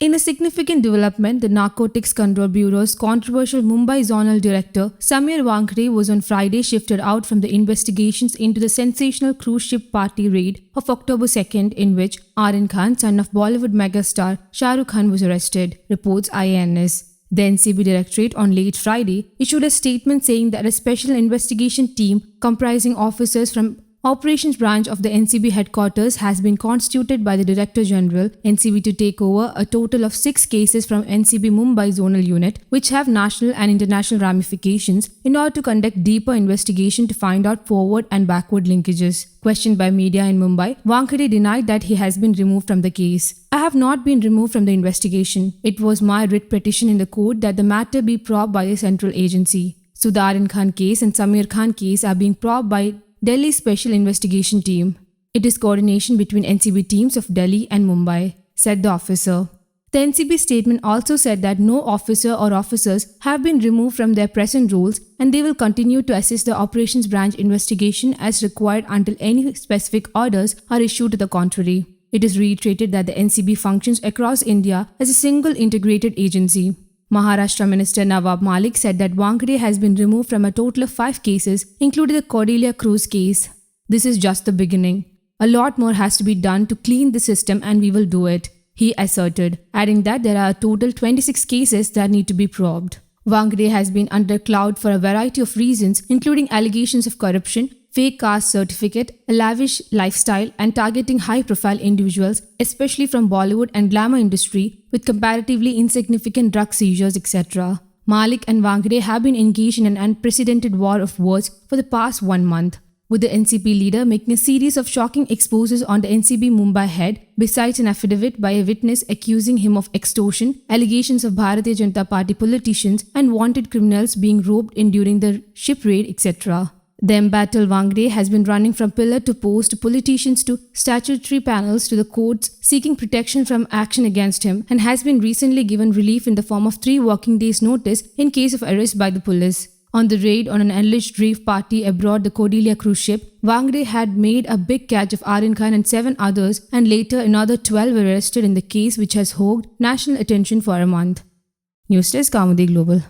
In a significant development, the Narcotics Control Bureau's controversial Mumbai Zonal Director Samir Wankhede was on Friday shifted out from the investigations into the sensational cruise ship party raid of October 2nd, in which Aryan Khan, son of Bollywood megastar Shah Rukh Khan, was arrested, reports IANS. The NCB Directorate on late Friday issued a statement saying that a special investigation team comprising officers from Operations Branch of the NCB headquarters has been constituted by the Director General, NCB, to take over a total of 6 cases from NCB Mumbai Zonal Unit, which have national and international ramifications, in order to conduct deeper investigation to find out forward and backward linkages. Questioned by media in Mumbai, Wankhede denied that he has been removed from the case. I have not been removed from the investigation. It was my writ petition in the court that the matter be probed by a central agency. So the Aryan Khan case and Samir Khan case are being probed by Delhi Special Investigation Team. It is coordination between NCB teams of Delhi and Mumbai, said the officer. The NCB statement also said that no officer or officers have been removed from their present roles and they will continue to assist the Operations Branch investigation as required until any specific orders are issued to the contrary. It is reiterated that the NCB functions across India as a single integrated agency. Maharashtra Minister Nawab Malik said that Wankhede has been removed from a total of 5 cases, including the Cordelia Cruise case. This is just the beginning. A lot more has to be done to clean the system and we will do it, he asserted, adding that there are a total 26 cases that need to be probed. Wankhede has been under cloud for a variety of reasons, including allegations of corruption, fake caste certificate, a lavish lifestyle, and targeting high-profile individuals, especially from Bollywood and glamour industry, with comparatively insignificant drug seizures, etc. Malik and Wankhede have been engaged in an unprecedented war of words for the past 1 month, with the NCP leader making a series of shocking exposes on the NCB Mumbai head, besides an affidavit by a witness accusing him of extortion, allegations of Bharatiya Janata Party politicians and wanted criminals being roped in during the ship raid, etc. The embattled Wankhede has been running from pillar to post to politicians to statutory panels to the courts seeking protection from action against him, and has been recently given relief in the form of 3 working days notice in case of arrest by the police. On the raid on an alleged rave party aboard the Cordelia cruise ship, Wankhede had made a big catch of Aryan Khan and 7 others, and later another 12 were arrested in the case, which has hogged national attention for a month. News Desk, Kaumudi Global.